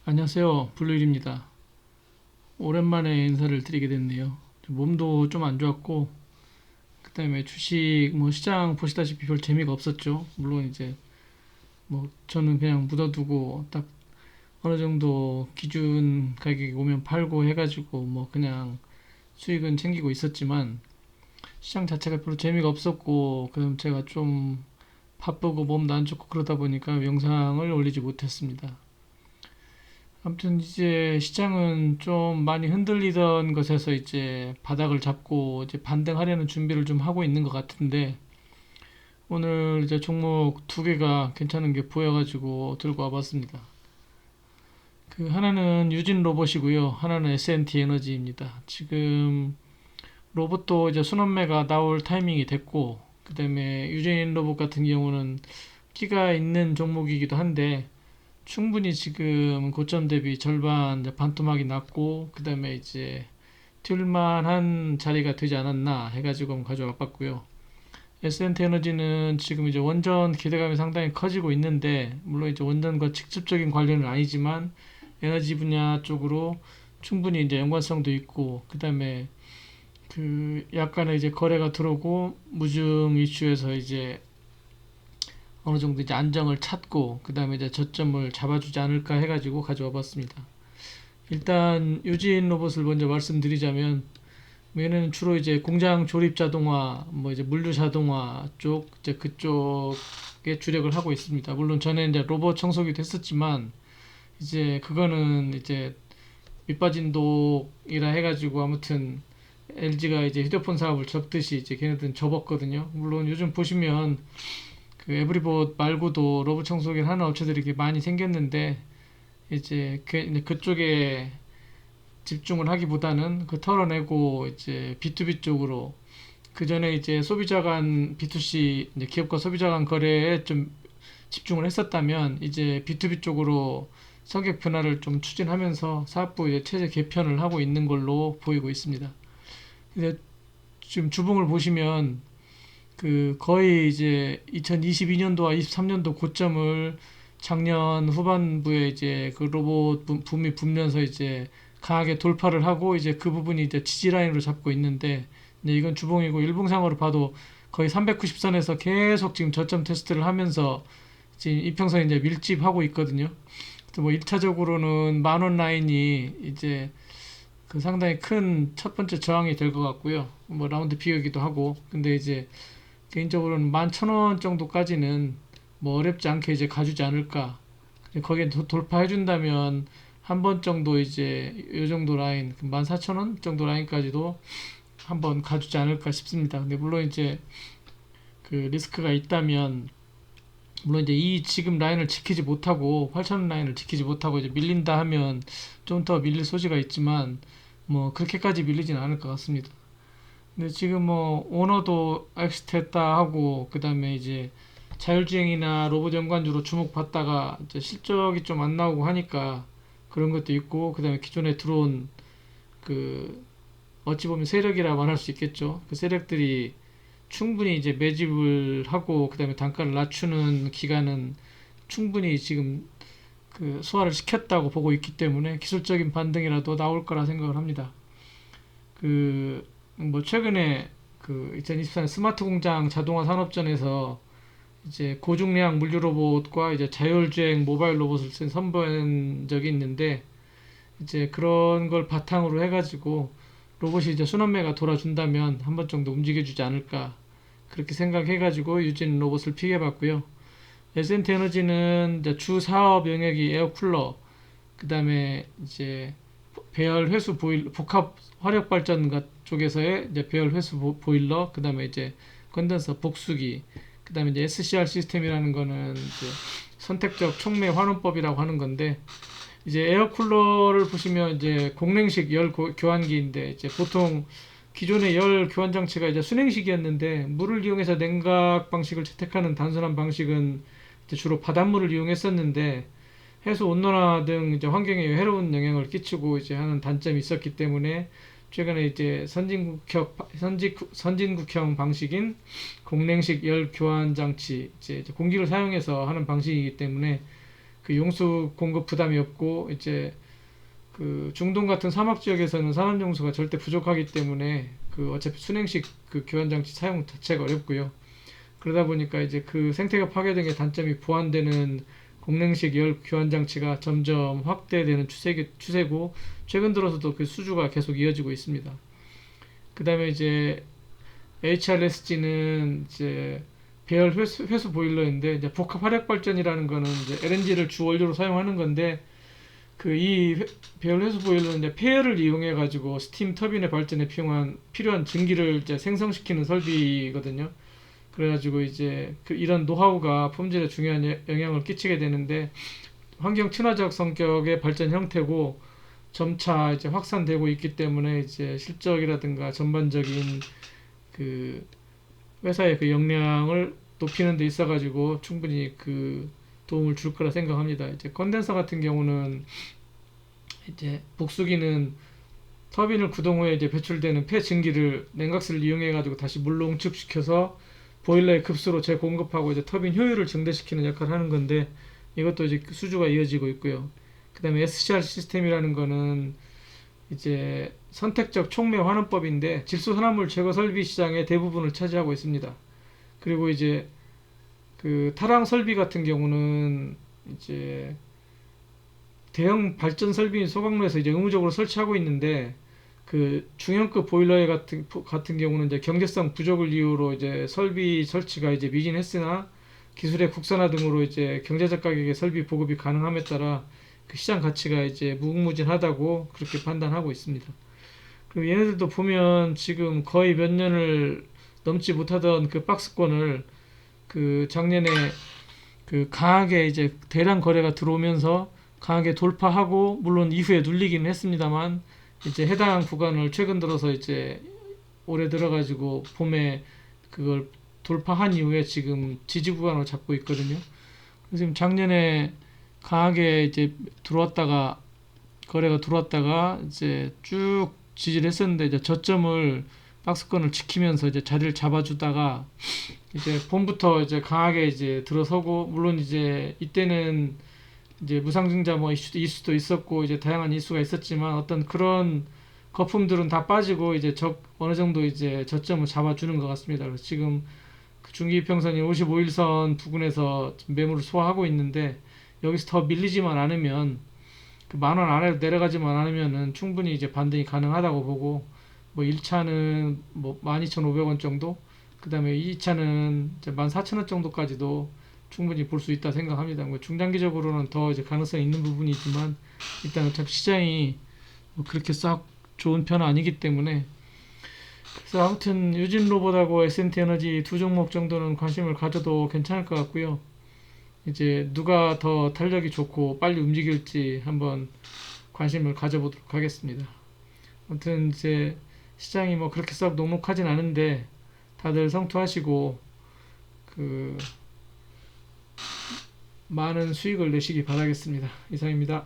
안녕하세요. 블루일입니다. 오랜만에 인사를 드리게 됐네요. 몸도 좀 안 좋았고, 그다음에 주식 시장 보시다시피 별 재미가 없었죠. 물론 이제 저는 그냥 묻어두고 딱 어느 정도 기준 가격이 오면 팔고 해가지고 그냥 수익은 챙기고 있었지만 시장 자체가 별로 재미가 없었고, 그다음 제가 좀 바쁘고 몸도 안 좋고 그러다 보니까 영상을 올리지 못했습니다. 아무튼 이제 시장은 좀 많이 흔들리던 것에서 이제 바닥을 잡고 이제 반등하려는 준비를 좀 하고 있는 것 같은데, 오늘 이제 종목 두 개가 괜찮은 게 보여가지고 들고 와봤습니다. 그 하나는 유진 로봇이고요. 하나는 S&T 에너지입니다. 지금 로봇도 이제 순환매가 나올 타이밍이 됐고, 그다음에 유진 로봇 같은 경우는 끼가 있는 종목이기도 한데 충분히 지금 고점 대비 절반 이제 반토막이 났고, 그다음에 이제 뛸만한 자리가 되지 않았나 해가지고 한번 가져와 봤고요. S&T 에너지는 지금 이제 원전 기대감이 상당히 커지고 있는데, 물론 이제 원전과 직접적인 관련은 아니지만 에너지 분야 쪽으로 충분히 이제 연관성도 있고, 그다음에 그 약간의 이제 거래가 들어오고 무증 이슈에서 이제 어느 정도 이제 안정을 찾고 그다음에 이제 저점을 잡아주지 않을까 해가지고 가져와 봤습니다. 일단 유진 로봇을 먼저 말씀드리자면, 얘는 주로 이제 공장 조립 자동화, 이제 물류 자동화 쪽 이제 그쪽에 주력을 하고 있습니다. 물론 전에 이제 로봇 청소기도 했었지만 이제 그거는 이제 밑빠진 독이라 해가지고 아무튼 LG가 이제 휴대폰 사업을 접듯이 이제 걔네들은 접었거든요. 물론 요즘 보시면 그 에브리봇 말고도 로봇 청소기를 하는 업체들이 이렇게 많이 생겼는데, 이제 그쪽에 집중을 하기보다는 그 털어내고 이제 B2B 쪽으로, 그 전에 이제 소비자 간 B2C 이제 기업과 소비자 간 거래에 좀 집중을 했었다면 이제 B2B 쪽으로 성격 변화를 좀 추진하면서 사업부 이제 체제 개편을 하고 있는 걸로 보이고 있습니다. 근데 지금 주봉을 보시면 그 거의 이제 2022년도와 23년도 고점을 작년 후반부에 이제 그 로봇 붐이 불면서 이제 강하게 돌파를 하고 이제 그 부분이 이제 지지 라인으로 잡고 있는데, 이제 이건 주봉이고 일봉상으로 봐도 거의 390선에서 계속 지금 저점 테스트를 하면서 지금 이평선이 이제 밀집하고 있거든요. 그래서 1차적으로는 만원 라인이 이제 그 상당히 큰 첫 번째 저항이 될 것 같고요. 라운드 피겨기도 하고, 근데 이제 개인적으로는 11,000원 정도까지는 어렵지 않게 이제 가주지 않을까. 거기에 돌파해 준다면 한 번 정도 이제 요 정도 라인, 14,000원 정도 라인까지도 한번 가주지 않을까 싶습니다. 근데 물론 이제 그 리스크가 있다면, 물론 이제 이 지금 라인을 지키지 못하고 8,000원 라인을 지키지 못하고 이제 밀린다 하면 좀 더 밀릴 소지가 있지만 그렇게까지 밀리지는 않을 것 같습니다. 근데 지금 오너도 엑스트했다 하고, 그 다음에 이제 자율주행이나 로봇 연관주로 주목받다가 이제 실적이 좀 안 나오고 하니까 그런 것도 있고, 그 다음에 기존에 들어온 그 어찌 보면 세력이라 말할 수 있겠죠. 그 세력들이 충분히 이제 매집을 하고 그 다음에 단가를 낮추는 기간은 충분히 지금 그 소화를 시켰다고 보고 있기 때문에 기술적인 반등이라도 나올 거라 생각을 합니다. 그 최근에 그 2024년 스마트 공장 자동화 산업전에서 이제 고중량 물류 로봇과 이제 자율주행 모바일 로봇을 선보인 적이 있는데, 이제 그런 걸 바탕으로 해가지고 로봇이 이제 순환매가 돌아준다면 한 번 정도 움직여주지 않을까 그렇게 생각해가지고 유진 로봇을 픽해봤고요. 에센트 에너지는 이제 주 사업 영역이 에어쿨러, 그 다음에 이제 배열 회수 보일 복합 화력 발전 쪽에서의 이제 배열 회수 보일러, 그 다음에 이제 건덴서 복수기, 그 다음에 이제 SCR 시스템이라는 거는 이제 선택적 촉매 환원법이라고 하는 건데, 이제 에어쿨러를 보시면 이제 공랭식 열 교환기인데, 이제 보통 기존의 열 교환 장치가 이제 순행식이었는데 물을 이용해서 냉각 방식을 채택하는 단순한 방식은 이제 주로 바닷물을 이용했었는데, 해수 온난화 등 이제 환경에 해로운 영향을 끼치고 이제 하는 단점이 있었기 때문에 최근에 이제 선진국형 방식인 공랭식 열 교환 장치, 이제 공기를 사용해서 하는 방식이기 때문에 그 용수 공급 부담이 없고 이제 그 중동 같은 사막 지역에서는 산업용수가 절대 부족하기 때문에 그 어차피 순행식 그 교환 장치 사용 자체가 어렵고요. 그러다 보니까 이제 그 생태계 파괴 등의 단점이 보완되는 공랭식 열 교환 장치가 점점 확대되는 추세고 최근 들어서도 그 수주가 계속 이어지고 있습니다. 그 다음에 이제 HRSG는 이제 배열 회수 보일러인데 이제 복합 화력 발전이라는 거는 이제 LNG를 주 원료로 사용하는 건데 그 이 배열 회수 보일러는 이제 폐열을 이용해 가지고 스팀 터빈의 발전에 필요한 증기를 이제 생성시키는 설비거든요. 그래가지고 이제 그 이런 노하우가 품질에 중요한 영향을 끼치게 되는데 환경 친화적 성격의 발전 형태고 점차 이제 확산되고 있기 때문에 이제 실적이라든가 전반적인 그 회사의 그 역량을 높이는 데 있어가지고 충분히 그 도움을 줄 거라 생각합니다. 이제 컨덴서 같은 경우는 이제 복수기는 터빈을 구동 후에 이제 배출되는 폐 증기를 냉각수를 이용해 가지고 다시 물로 응축시켜서 보일러의 급수로 재공급하고 이제 터빈 효율을 증대시키는 역할을 하는 건데 이것도 이제 수주가 이어지고 있고요. 그 다음에 SCR 시스템이라는 거는 이제 선택적 촉매 환원법인데 질소 산화물 제거 설비 시장의 대부분을 차지하고 있습니다. 그리고 이제 그 타랑 설비 같은 경우는 이제 대형 발전 설비인 소각로에서 이제 의무적으로 설치하고 있는데 그 중형급 보일러 같은 경우는 이제 경제성 부족을 이유로 이제 설비 설치가 이제 미진했으나 기술의 국산화 등으로 이제 경제적 가격의 설비 보급이 가능함에 따라 그 시장 가치가 이제 무궁무진하다고 그렇게 판단하고 있습니다. 그리고 얘네들도 보면 지금 거의 몇 년을 넘지 못하던 그 박스권을 그 작년에 그 강하게 이제 대량 거래가 들어오면서 강하게 돌파하고 물론 이후에 눌리기는 했습니다만 이제 해당 구간을 최근 들어서 이제 올해 들어가지고 봄에 그걸 돌파한 이후에 지금 지지 구간을 잡고 있거든요. 그래서 지금 작년에 강하게 이제 들어왔다가 거래가 들어왔다가 이제 쭉 지지를 했었는데 이제 저점을 박스권을 지키면서 이제 자리를 잡아주다가 이제 봄부터 이제 강하게 이제 들어서고 물론 이제 이때는 이제 무상증자 뭐 이슈도 있었고 이제 다양한 이슈가 있었지만 어떤 그런 거품들은 다 빠지고 이제 어느 정도 이제 저점을 잡아주는 것 같습니다. 그래서 지금 그 중기이평선이 55일선 부근에서 매물을 소화하고 있는데 여기서 더 밀리지만 않으면 그 만 원 아래로 내려가지만 않으면은 충분히 이제 반등이 가능하다고 보고 뭐 1차는 뭐 12,500원 정도 그 다음에 2차는 이제 14,000원 정도까지도 충분히 볼 수 있다 생각합니다. 뭐 중장기적으로는 더 이제 가능성이 있는 부분이지만 일단 어차피 시장이 뭐 그렇게 싹 좋은 편은 아니기 때문에 그래서 아무튼 유진로봇하고 S&T에너지 두 종목 정도는 관심을 가져도 괜찮을 것 같고요. 이제 누가 더 탄력이 좋고 빨리 움직일지 한번 관심을 가져보도록 하겠습니다. 아무튼 이제 시장이 뭐 그렇게 썩 녹록하진 않은데 다들 성투하시고 그 많은 수익을 내시기 바라겠습니다. 이상입니다.